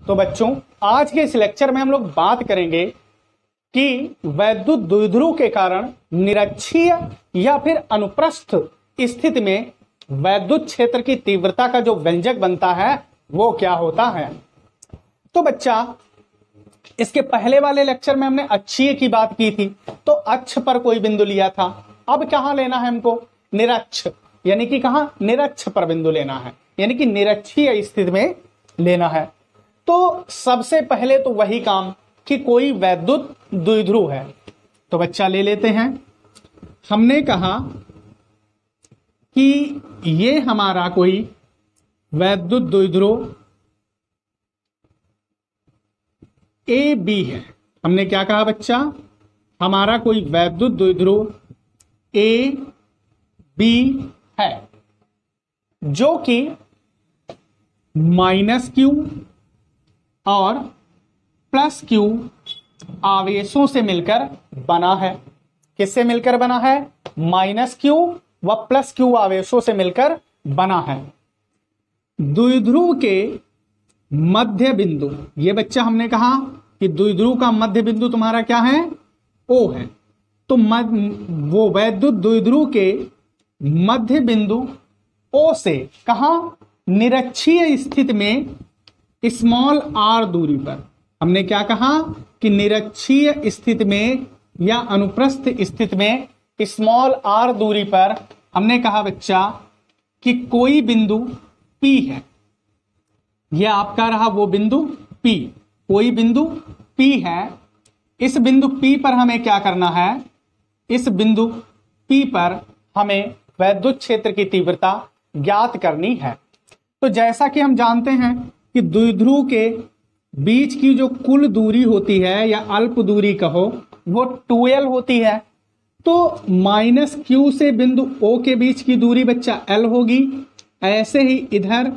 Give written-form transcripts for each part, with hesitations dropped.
तो बच्चों आज के इस लेक्चर में हम लोग बात करेंगे कि वैद्युत द्विध्रुव के कारण निरक्षीय या फिर अनुप्रस्थ स्थिति में वैद्युत क्षेत्र की तीव्रता का जो व्यंजक बनता है वो क्या होता है। तो बच्चा इसके पहले वाले लेक्चर में हमने अक्षीय की बात की थी, तो अक्ष पर कोई बिंदु लिया था। अब कहां लेना है हमको, निरक्ष, यानी कि कहां, निरक्ष पर बिंदु लेना है, यानी कि निरक्षीय स्थिति में लेना है। तो सबसे पहले तो वही काम कि कोई वैद्युत द्विध्रुव है। तो बच्चा ले लेते हैं, हमने कहा कि ये हमारा कोई वैद्युत द्विध्रुव ए बी है। हमने क्या कहा बच्चा, हमारा कोई वैद्युत द्विध्रुव ए बी है जो कि -q और +q आवेशों से मिलकर बना है। किससे मिलकर बना है, -q व +q आवेशों से मिलकर बना है। द्विध्रुव के मध्य बिंदु, ये बच्चा हमने कहा कि द्विध्रुव का मध्य बिंदु तुम्हारा क्या है, O है। तो वो वैद्युत द्विध्रुव के मध्य बिंदु O से कहां, निरक्षीय स्थिति में r दूरी पर। हमने क्या कहा कि निरक्षीय स्थिति में या अनुप्रस्थ स्थिति में r दूरी पर हमने कहा बच्चा कि कोई बिंदु P है। यह आपका रहा वो बिंदु P, कोई बिंदु P है। इस बिंदु P पर हमें क्या करना है, इस बिंदु P पर हमें वैद्युत क्षेत्र की तीव्रता ज्ञात करनी है। तो जैसा कि हम जानते हैं कि द्विध्रुव के बीच की जो कुल दूरी होती है या अल्प दूरी कहो वो 2l होती है। तो -q से बिंदु O के बीच की दूरी बच्चा l होगी। ऐसे ही इधर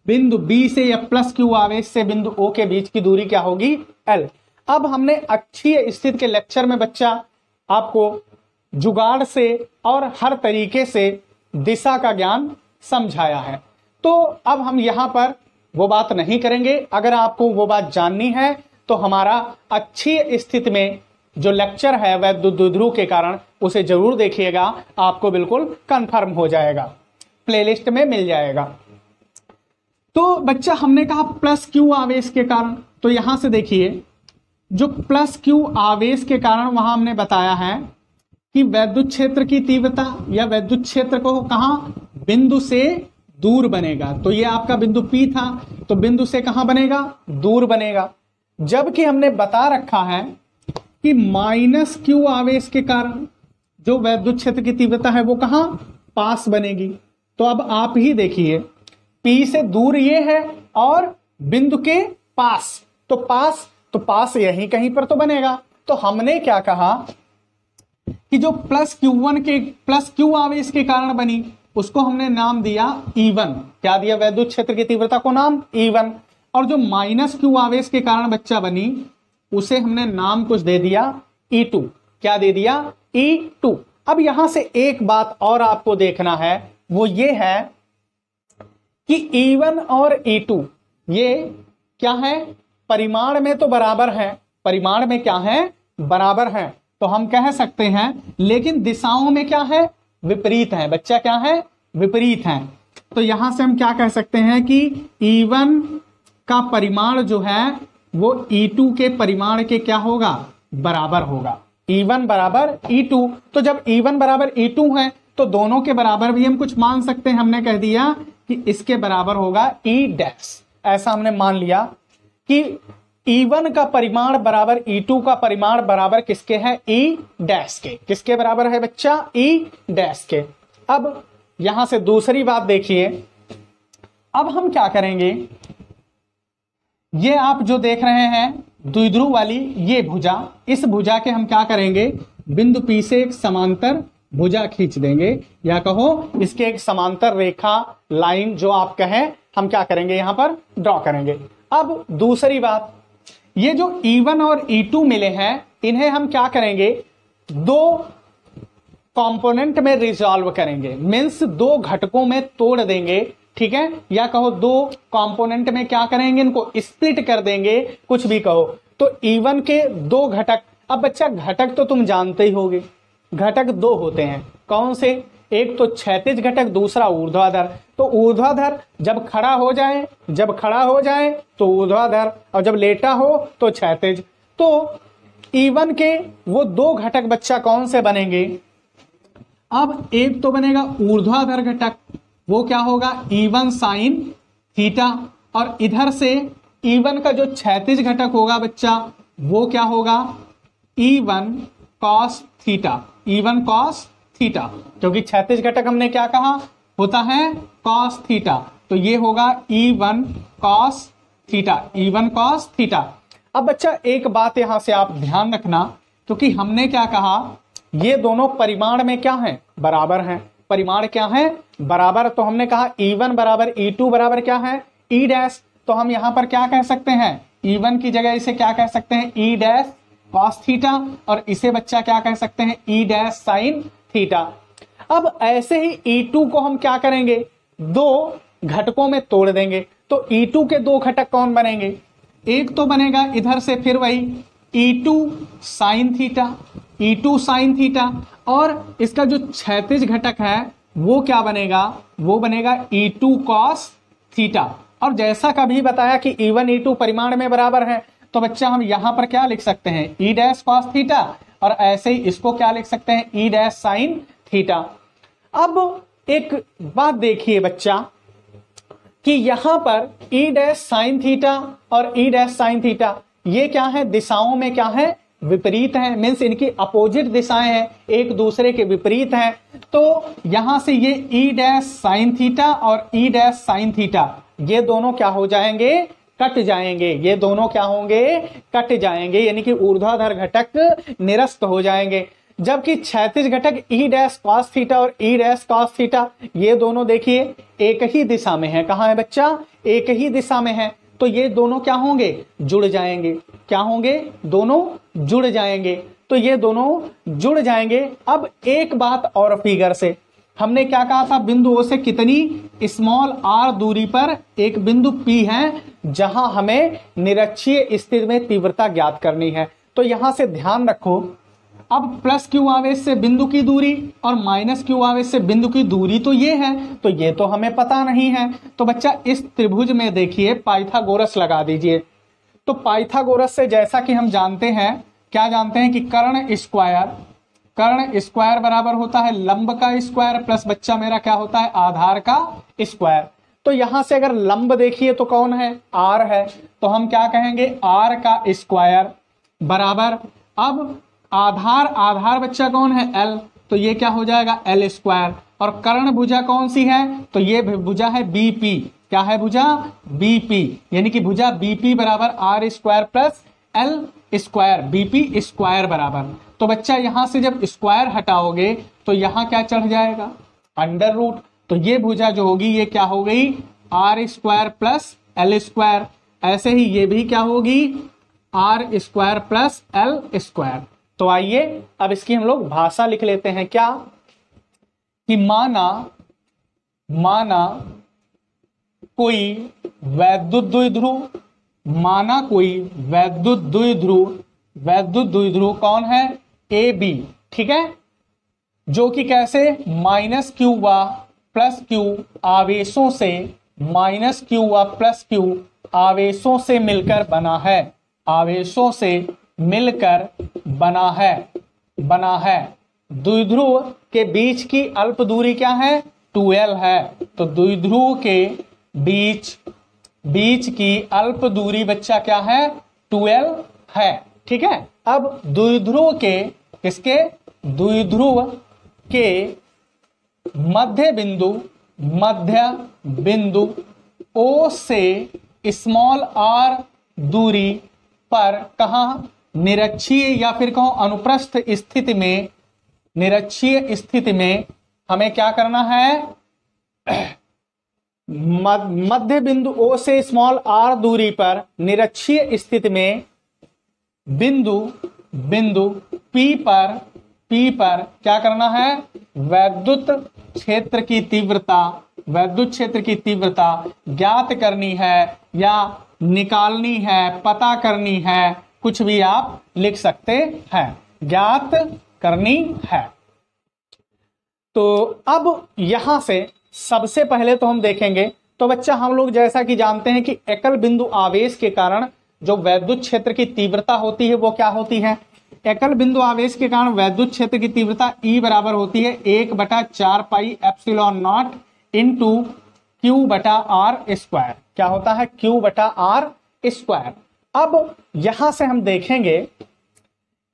बिंदु B से या +q आवेश से बिंदु O के बीच की दूरी क्या होगी, l। अब हमने अक्षीय स्थिति के लेक्चर में बच्चा आपको जुगाड़ से और हर तरीके से दिशा का ज्ञान समझाया है। तो अब हम यहां पर वो बात नहीं करेंगे। अगर आपको वो बात जाननी है तो हमारा अक्षीय स्थिति में जो लेक्चर है वैद्युत द्विध्रुव के कारण, उसे जरूर देखिएगा, आपको बिल्कुल कंफर्म हो जाएगा, प्लेलिस्ट में मिल जाएगा। तो बच्चा हमने कहा +q आवेश के कारण, तो यहां से देखिए जो +q आवेश के कारण वहां हमने बताया है कि वैद्युत क्षेत्र की तीव्रता या वैद्युत क्षेत्र को कहां, बिंदु से दूर बनेगा। तो ये आपका बिंदु P था, तो बिंदु से कहां बनेगा, दूर बनेगा। जबकि हमने बता रखा है कि -q आवेश के कारण जो वैद्युत क्षेत्र की तीव्रता है वो कहां, पास बनेगी। तो अब आप ही देखिए, P से दूर ये है और बिंदु के पास, तो पास यहीं कहीं पर तो बनेगा। तो हमने क्या कहा कि जो +q आवेश के कारण बनी उसको हमने नाम दिया E1। क्या दिया, वैद्युत क्षेत्र की तीव्रता को नाम E1। और जो -q आवेश के कारण बच्चा बनी उसे हमने नाम कुछ दे दिया E2। क्या दे दिया, E2। अब यहां से एक बात और आपको देखना है, वो ये है कि E1 और E2 ये क्या है, परिमाण में तो बराबर है, परिमाण में क्या है, बराबर है, तो हम कह सकते हैं, लेकिन दिशाओं में क्या है, विपरीत है। बच्चा क्या है, विपरीत है। तो यहां से हम क्या कह सकते हैं कि E1 का परिमाण जो है वो E2 के परिमाण के क्या होगा, बराबर होगा। E1 बराबर E2। तो जब E1 बराबर E2 है तो दोनों के बराबर भी हम कुछ मान सकते हैं। हमने कह दिया कि इसके बराबर होगा E'। ऐसा हमने मान लिया कि E1 का परिमाण बराबर E2 का परिमाण बराबर किसके है, E' के। किसके बराबर है बच्चा, E' के। अब यहां से दूसरी बात देखिए, अब हम क्या करेंगे, ये आप जो देख रहे हैं द्विध्रुव वाली ये भुजा, इस भुजा के हम क्या करेंगे, बिंदु P से एक समांतर भुजा खींच देंगे, या कहो इसके एक समांतर रेखा लाइन जो आप कहें, हम क्या करेंगे, यहां पर ड्रॉ करेंगे। अब दूसरी बात, ये जो E1 और E2 मिले हैं इन्हें हम क्या करेंगे, दो कंपोनेंट में रिजॉल्व करेंगे, मीन्स दो घटकों में तोड़ देंगे ठीक है, या कहो दो कंपोनेंट में क्या करेंगे, इनको स्प्लिट कर देंगे, कुछ भी कहो। तो E1 के दो घटक, अब बच्चा घटक तो तुम जानते ही होगे, घटक दो होते हैं, कौन से, एक तो क्षैतिज घटक, दूसरा ऊर्ध्वाधर। तो ऊर्ध्वाधर जब खड़ा हो जाए तो ऊर्ध्वाधर, और जब लेटा हो तो क्षैतिज। तो E1 के वो दो घटक बच्चा कौन से बनेंगे, अब एक तो बनेगा ऊर्ध्वाधर घटक, वो क्या होगा, E1 साइन थीटा, और इधर से E1 का जो क्षैतिज घटक होगा बच्चा, वो क्या होगा, E1 cos theta, E1 cos theta, क्योंकि क्षैतिज घटक हमने क्या कहा होता है, cos थीटा, तो ये होगा E1 cos theta, E1 cos theta. अब बच्चा एक बात यहां से आप ध्यान रखना, क्योंकि हमने क्या कहा, ये दोनों परिमाण में क्या हैं, बराबर हैं, परिमाण क्या है, बराबर। तो हमने कहा E1 बराबर E2 बराबर क्या है, E डैश। तो हम यहां पर क्या कह सकते हैं, E1 की जगह इसे क्या कह सकते हैं, E डैश cos थीटा, और इसे बच्चा क्या कह सकते हैं, E डैश sin थीटा। अब ऐसे ही E2 को हम क्या करेंगे, दो घटकों में तोड़ देंगे। तो E2 के दो घटक कौन बनेंगे, एक तो बनेगा इधर से फिर वही E2 sin theta, E2 sin theta, और इसका जो क्षैतिज घटक है वो क्या बनेगा, वो बनेगा E2 cos थीटा। और जैसा कभी बताया कि E1 E2 परिमाण में बराबर है, तो बच्चा हम यहां पर क्या लिख सकते हैं, E डैश cos थीटा, और ऐसे ही इसको क्या लिख सकते हैं, E डैश sin थीटा। अब एक बात देखिए बच्चा कि यहां पर E डैश sin थीटा और E डैश sin थीटा ये क्या है, दिशाओं में क्या है, विपरीत है, मीन्स इनकी अपोजिट दिशाएं हैं, एक दूसरे के विपरीत हैं। तो यहां से ये E डैश साइन थीटा और E डैश साइन थीटा ये दोनों क्या हो जाएंगे, कट जाएंगे, ये दोनों क्या होंगे, कट जाएंगे, यानी कि ऊर्ध्वाधर घटक निरस्त हो जाएंगे। जबकि क्षैतिज घटक E डैश cos थीटा और E डैश cos थीटा ये दोनों देखिए एक ही दिशा में है, कहां है बच्चा, एक ही दिशा में है। तो ये दोनों क्या होंगे, जुड़ जाएंगे, क्या होंगे, दोनों जुड़ जाएंगे। तो ये दोनों जुड़ जाएंगे। अब एक बात और, फिगर से हमने क्या कहा था, बिंदु O से कितनी स्मॉल r दूरी पर एक बिंदु P है जहां हमें निरक्षीय स्थिति में तीव्रता ज्ञात करनी है। तो यहां से ध्यान रखो, अब प्लस q आवेश से बिंदु की दूरी और माइनस q आवेश से बिंदु की दूरी तो ये है, तो ये तो हमें पता नहीं है। तो बच्चा इस त्रिभुज में देखिए पाइथागोरस लगा दीजिए। तो पाइथागोरस से जैसा कि हम जानते हैं, क्या जानते हैं कि कर्ण स्क्वायर बराबर होता है लंब का स्क्वायर प्लस बच्चा मेरा क्या होता है, आधार का स्क्वायर। तो यहां से अगर लंब देखिए तो कौन है, r है, तो हम क्या कहेंगे, r का स्क्वायर बराबर, अब आधार बच्चा कौन है, l, तो ये क्या हो जाएगा, l स्क्वायर। और कर्ण भुजा कौन सी है, तो ये भुजा है BP, क्या है भुजा, BP, यानी कि भुजा BP बराबर r square plus l square, BP square बराबर। तो बच्चा यहां से जब स्क्वायर हटाओगे तो यहां क्या चढ़ जाएगा, अंडर रूट। तो ये भुजा जो होगी ये क्या हो गई, r square plus l square. ऐसे ही ये भी क्या होगी, r square plus l square. तो आइए अब इसकी हम लोग भाषा लिख लेते हैं, क्या कि माना कोई वैद्युत द्विध्रुव, माना कोई वैद्युत द्विध्रुव कौन है, AB, ठीक है, जो कि कैसे, माइनस क्यू व प्लस क्यू आवेशों से, माइनस क्यू व प्लस क्यू आवेशों से मिलकर बना है, आवेशों से मिलकर बना है। द्विध्रुव के बीच की अल्प दूरी क्या है, 2l है। तो द्विध्रुव के बीच की अल्प दूरी बच्चा क्या है, 2l है, ठीक है। अब द्विध्रुव के मध्य बिंदु O से स्मॉल r दूरी पर कहा, निरक्षीय या फिर कहो अनुप्रस्थ स्थिति में हमें क्या करना है, मध्य बिंदु O से स्मॉल r दूरी पर निरक्षीय स्थिति में बिंदु P पर क्या करना है, वैद्युत क्षेत्र की तीव्रता वैद्युत क्षेत्र की तीव्रता ज्ञात करनी है या निकालनी है, पता करनी है, कुछ भी आप लिख सकते हैं, ज्ञात करनी है। तो अब यहां से सबसे पहले तो हम देखेंगे, तो बच्चा हम लोग जैसा कि जानते हैं कि एकल बिंदु आवेश के कारण जो वैद्युत क्षेत्र की तीव्रता होती है वो क्या होती है, एकल बिंदु आवेश के कारण वैद्युत क्षेत्र की तीव्रता E बराबर होती है 1/4 pi epsilon not into Q बटा R स्क्वायर। क्या होता है, Q बटा R स्क्वायर। अब यहां से हम देखेंगे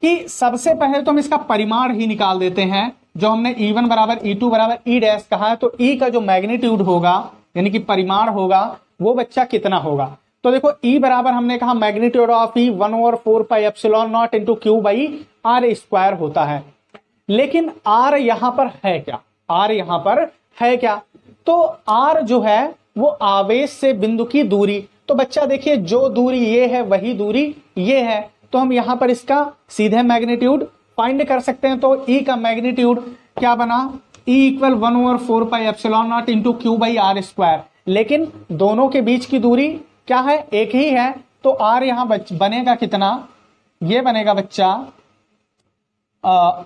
कि सबसे पहले तो हम इसका परिमाण ही निकाल देते हैं, जो हमने E1 बराबर E2 बराबर E डैश कहा है, तो E का जो मैग्नीट्यूड होगा यानी कि परिमाण होगा वो बच्चा कितना होगा। तो देखो E बराबर हमने कहा magnitude of E 1/4 pi epsilon not into Q by R square होता है। लेकिन R यहां पर है क्या, R यहां पर है क्या, तो R जो है वो आवेश से बिंदु की दूरी। तो बच्चा देखिए जो दूरी ये है वही दूरी ये है, तो हम यहां पर इसका सीधे मैग्नीट्यूड फाइंड कर सकते हैं। तो E का मैग्नीट्यूड क्या बना, E equal 1/4 pi epsilon not into Q by R square. लेकिन दोनों के बीच की दूरी क्या है, एक ही है, तो R यहां बनेगा कितना, ये बनेगा बच्चा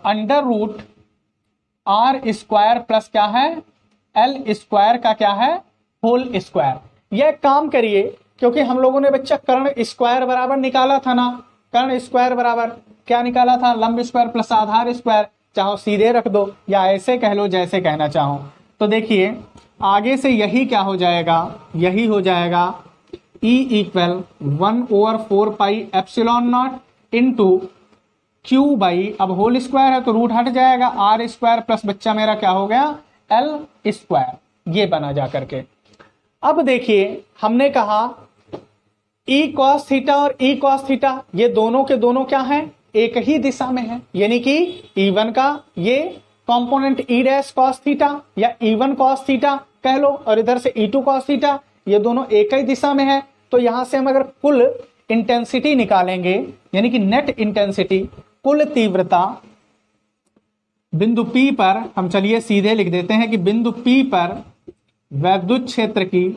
under root R square plus क्या है L स्क्वायर का क्या है होल स्क्वायर। यह काम करिए क्योंकि हम लोगों ने बच्चा कर्ण स्क्वायर बराबर निकाला था ना, कर्ण स्क्वायर बराबर क्या निकाला था, लंब स्क्वायर प्लस आधार स्क्वायर। चाहो सीधे रख दो या ऐसे कह लो जैसे कहना चाहो। तो देखिए आगे से यही क्या हो जाएगा, यही हो जाएगा E equal 1/4 pi epsilon not into Q by, अब होल स्क्वायर है तो रूट हट जाएगा, R स्क्वायर प्लस बच्चा मेरा क्या हो गया L स्क्वायर, ये बना जा करके। अब देखिए हमने कहा E cos थीटा और E cos थीटा ये दोनों के दोनों क्या हैं, एक ही दिशा में है, यानी कि E1 का ये component E dash cos theta या E1 cos थीटा कह लो, और इधर से E2 cos थीटा, ये दोनों एक ही दिशा में है। तो यहां से हम अगर कुल इंटेंसिटी निकालेंगे यानी कि नेट इंटेंसिटी, कुल तीव्रता बिंदु P पर, हम चलिए सीधे लिख देते हैं कि बिंदु P पर वैद्युत क्षेत्र की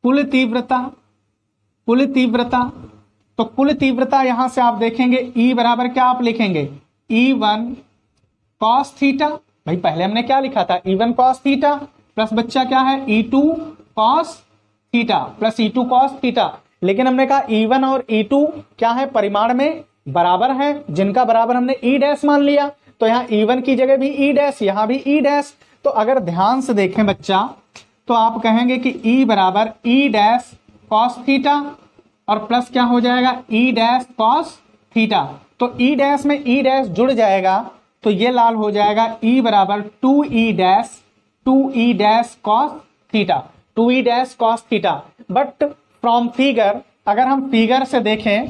कुल तीव्रता, तो कुल तीव्रता यहां से आप देखेंगे E बराबर क्या आप लिखेंगे E1 cos थीटा, भाई पहले हमने क्या लिखा था E1 cos थीटा प्लस बच्चा क्या है E2 cos theta plus E2 cos theta. लेकिन हमने कहा E1 और E2 क्या है, परिमाण में बराबर है, जिनका बराबर हमने E डैश मान लिया, तो यहाँ E1 की जगह भी E डैश, यहाँ भी E डैश। तो अगर ध्यान से देखें बच्चा तो आप कहेंगे कि E बराबर E डैश cos थीटा और प्लस क्या हो जाएगा E डैश cos थीटा। तो E डैश में E डैश जुड़ जाएगा तो ये लाल हो जाएगा E बराबर 2E dash cos theta, 2E dash cos theta. But from figure, अगर हम फिगर से देखें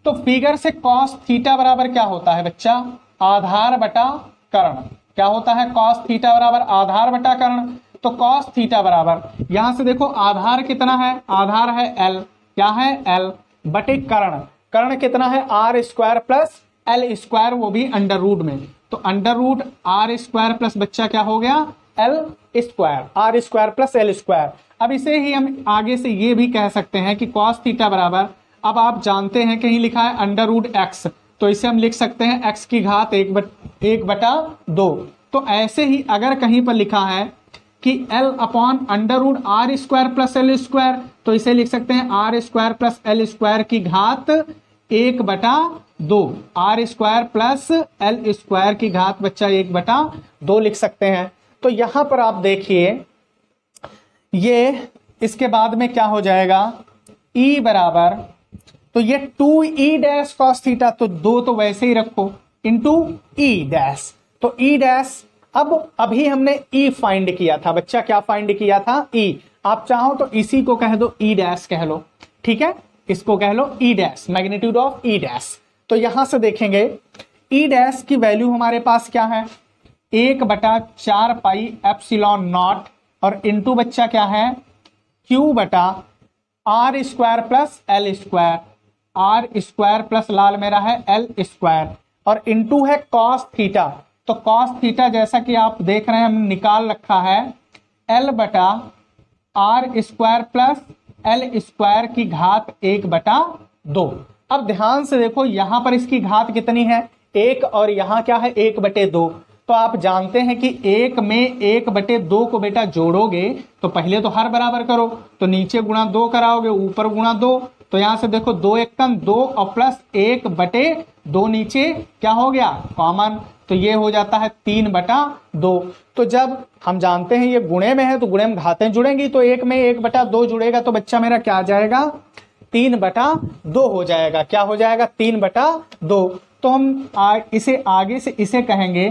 तो फिगर से cos थीटा बराबर क्या होता है बच्चा, आधार बटा कर्ण। क्या होता है, cos थीटा बराबर आधार बटा कर्ण। तो cos थीटा बराबर यहां से देखो आधार कितना है, आधार है L, क्या है L बटे कर्ण, कर्ण कितना है R square plus L square, वो भी अंडर रूट में। तो under root R square plus बच्चा क्या हो गया L square, R square plus L square. अब इसे ही हम आगे से ये भी कह सकते हैं कि cos थीटा बराबर, अब आप जानते हैं कहीं लिखा है अंडर रूट x, तो इसे हम लिख सकते हैं x की घात 1/2। तो ऐसे ही अगर कहीं पर लिखा है कि L upon under root R square plus L square, तो इसे लिख सकते हैं R square plus L square की घात 1/2, R square plus L square की घात बच्चा 1/2 लिख सकते हैं। तो यहां पर आप देखिए ये इसके बाद में क्या हो जाएगा E बराबर, तो ये 2E डैश cos थीटा, तो 2 तो वैसे ही रखो इंटू E डैश, तो E डैश। अब अभी हमने E फाइंड किया था बच्चा, क्या फाइंड किया था E, आप चाहो तो इसी को कह दो E डैश कह लो, ठीक है, इसको कह लो E dash, magnitude of E dash. तो यहां से देखेंगे E डैश की वैल्यू हमारे पास क्या है 1/4 पाई एप्सिलॉन नॉट और इंटू बच्चा क्या है Q बटा R square plus L square, R square plus लाल मेरा है L स्क्वायर, और इंटू है cos थीटा, तो कॉस थीटा जैसा कि आप देख रहे हैं हमने निकाल रखा है L बटा R square plus L square की घात 1/2। अब ध्यान से देखो यहां पर इसकी घात कितनी है 1 और यहां क्या है 1/2। तो आप जानते हैं कि 1 में 1/2 को बेटा जोड़ोगे तो पहले तो हर बराबर करो, तो नीचे गुणा 2 कराओगे ऊपर गुणा 2, तो यहां से देखो 2 1 2 और प्लस 1/2 नीचे क्या हो गया कॉमन, तो ये हो जाता है 3/2। तो जब हम जानते हैं ये गुणे में है तो गुणे में घातें जुड़ेंगी, तो 1 में 1/2 जुड़ेगा तो बच्चा मेरा क्या आ जाएगा 3/2 हो जाएगा। क्या हो जाएगा 3/2। तो हम इसे आगे से इसे कहेंगे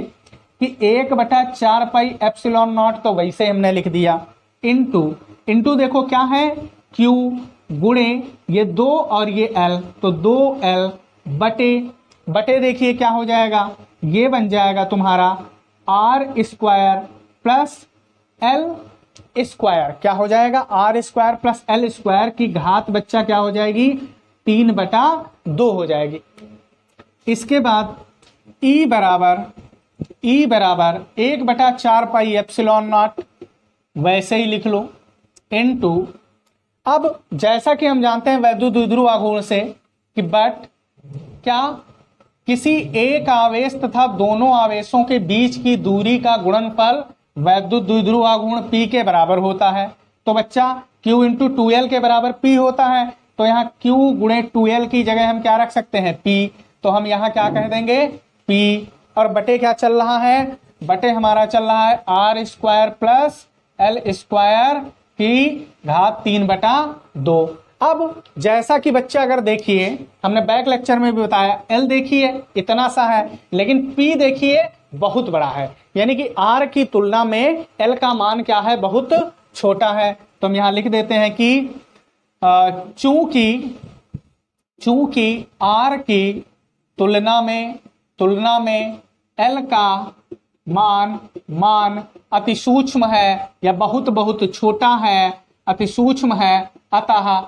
कि 1/4 पाई एप्सिलॉन नॉट, तो वैसे हमने लिख दिया इंटू देखो क्या है Q गुणे ये 2 और ये L, तो 2L बटे देखिए क्या हो जाएगा ये बन जाएगा तुम्हारा R square plus L square. क्या हो जाएगा R square plus L square की घात बच्चा क्या हो जाएगी 3/2 हो जाएगी। इसके बाद E बराबर 1/4 पाई एप्सिलॉन नॉट, वैसे ही लिख लो इनटू, अब जैसा कि हम जानते हैं वैद्युत द्विध्रुव आघूर्ण से कि बट क्या किसी एक आवेश तथा दोनों आवेशों के बीच की दूरी का गुणनफल वैद्युत द्विध्रुव आघूर्ण P के बराबर होता है। तो बच्चा Q इंटू 2L के बराबर P होता है, तो यहाँ Q गुणे 2L की जगह हम क्या रख सकते हैं P, तो हम यहाँ क्या कह देंगे P, और बटे क्या चल रहा है बटे हमारा चल रहा है R square plus L square की घात 3/2। अब जैसा कि बच्चा अगर देखिए हमने बैक लेक्चर में भी बताया L देखिए इतना सा है, लेकिन P देखिए बहुत बड़ा है, यानी कि R की तुलना में L का मान क्या है बहुत छोटा है। तो हम यहां लिख देते हैं कि चूंकि R की तुलना में L का मान अति सूक्ष्म है या बहुत छोटा है, अति सूक्ष्म है, अतः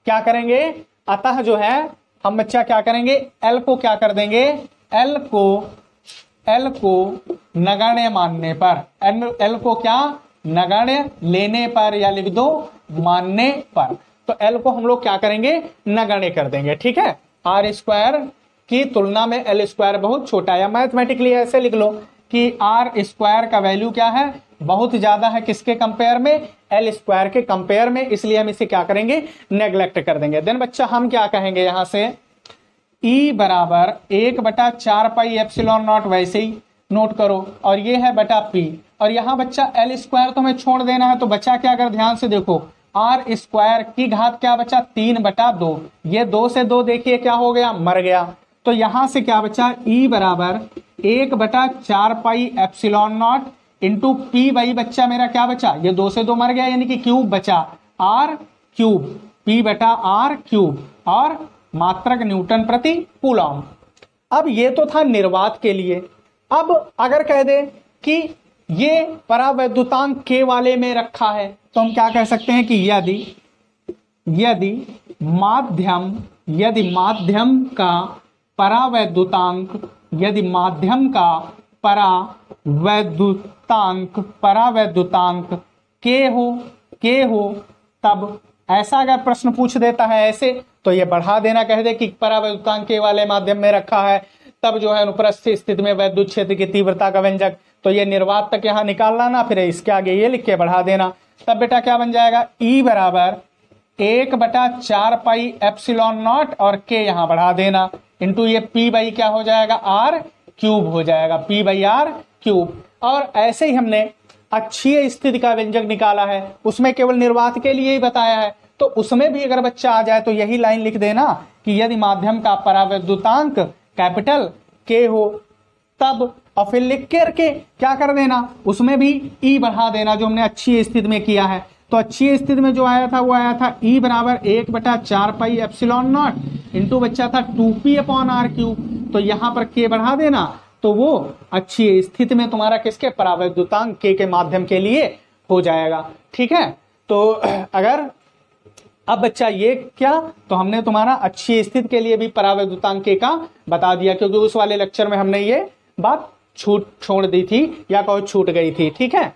क्या करेंगे, अतः जो है हम बच्चा क्या करेंगे L को क्या कर देंगे, L को नगण्य मानने पर, L को क्या नगण्य लेने पर या लिख दो मानने पर, तो L को हम लोग क्या करेंगे नगण्य कर देंगे। ठीक है, R स्क्वायर की तुलना में L स्क्वायर बहुत छोटा है, या मैथमेटिकली ऐसे लिख लो कि R स्क्वायर का वैल्यू क्या है बहुत ज्यादा है किसके कंपेयर में L स्क्वायर के कंपेयर में, इसलिए हम इसे क्या करेंगे नेग्लेक्ट कर देंगे। देन बच्चा हम क्या कहेंगे यहां से E बराबर 1/4 पाई एप्सिलॉन नॉट, वैसे ही नोट करो, और ये है बटा P, और यहाँ बच्चा L स्क्वायर तो हमें छोड़ देना है, तो बचा क्या, अगर ध्यान से देखो R स्क्वायर की घात क्या बचा 3/2, ये 2 से 2 देखिए क्या हो गया मर गया, तो यहां से क्या बचा E बराबर 1/4 pi epsilon not into P by बच्चा मेरा क्या बचा, ये 2 से 2 मर गया यानी कि क्यूब बचा R क्यूब, P/R क्यूब, और मात्रक न्यूटन प्रति कूलॉम। अब ये तो था निर्वात के लिए। अब अगर कह दे कि ये परावैद्युतांक K वाले में रखा है, तो हम क्या कह सकते हैं कि यदि माध्यम का परावैद्युतांक K हो, तब ऐसा अगर प्रश्न पूछ देता है ऐसे, तो ये बढ़ा देना, कह दे कि परावैद्युतांक K वाले माध्यम में रखा है, तब जो है अनुप्रस्थ स्थिति में वैद्युत क्षेत्र की तीव्रता का व्यंजक, तो ये निर्वात तक यहाँ निकालना ना, फिर इसके आगे ये लिख के बढ़ा देना, तब बेटा क्या बन जाएगा E बराबर 1/4 पाई एप्सिलॉन नॉट और K यहाँ बढ़ा देना इंटू ये P बाई क्या हो जाएगा R क्यूब हो जाएगा, P/R क्यूब। और ऐसे ही हमने अक्षीय स्थिति का व्यंजक निकाला है, उसमें केवल निर्वात के लिए ही बताया है, तो उसमें भी अगर बच्चा आ जाए तो यही लाइन लिख देना कि यदि माध्यम का परावैद्युतांक कैपिटल K हो तब, और फिर लिख करके क्या कर देना उसमें भी E बढ़ा देना, जो हमने अक्षीय स्थिति में किया है। तो अक्षीय स्थिति में जो आया था वो आया था E बराबर 1/4 पाई एप्सिलॉन नॉट इंटू बच्चा था 2P/R क्यूब, तो यहाँ पर K बढ़ा देना, तो वो अक्षीय स्थिति में तुम्हारा किसके परावैद्युतांक K के माध्यम के लिए हो जाएगा। ठीक है, तो अगर अब बच्चा ये क्या, तो हमने तुम्हारा अक्षीय स्थिति के लिए भी परावैद्युतांक K का बता दिया, क्योंकि उस वाले लेक्चर में हमने ये बात छोड़ दी थी या कोई छूट गई थी। ठीक है,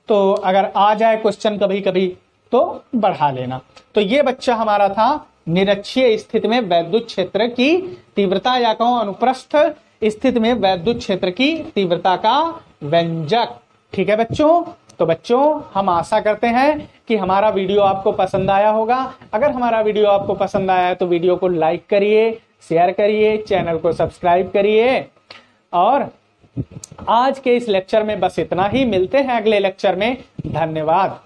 तो अगर आ जाए क्वेश्चन कभी कभी तो बढ़ा लेना। तो ये बच्चा हमारा था निरक्षीय स्थिति में वैद्युत क्षेत्र की तीव्रता या कहूं अनुप्रस्थ स्थिति में वैद्युत क्षेत्र की तीव्रता का व्यंजक। ठीक है बच्चों, तो बच्चों हम आशा करते हैं कि हमारा वीडियो आपको पसंद आया होगा। अगर हमारा वीडियो आपको पसंद आया है तो वीडियो को लाइक करिए, शेयर करिए, चैनल को सब्सक्राइब करिए। और आज के इस लेक्चर में बस इतना ही, मिलते हैं अगले लेक्चर में। धन्यवाद।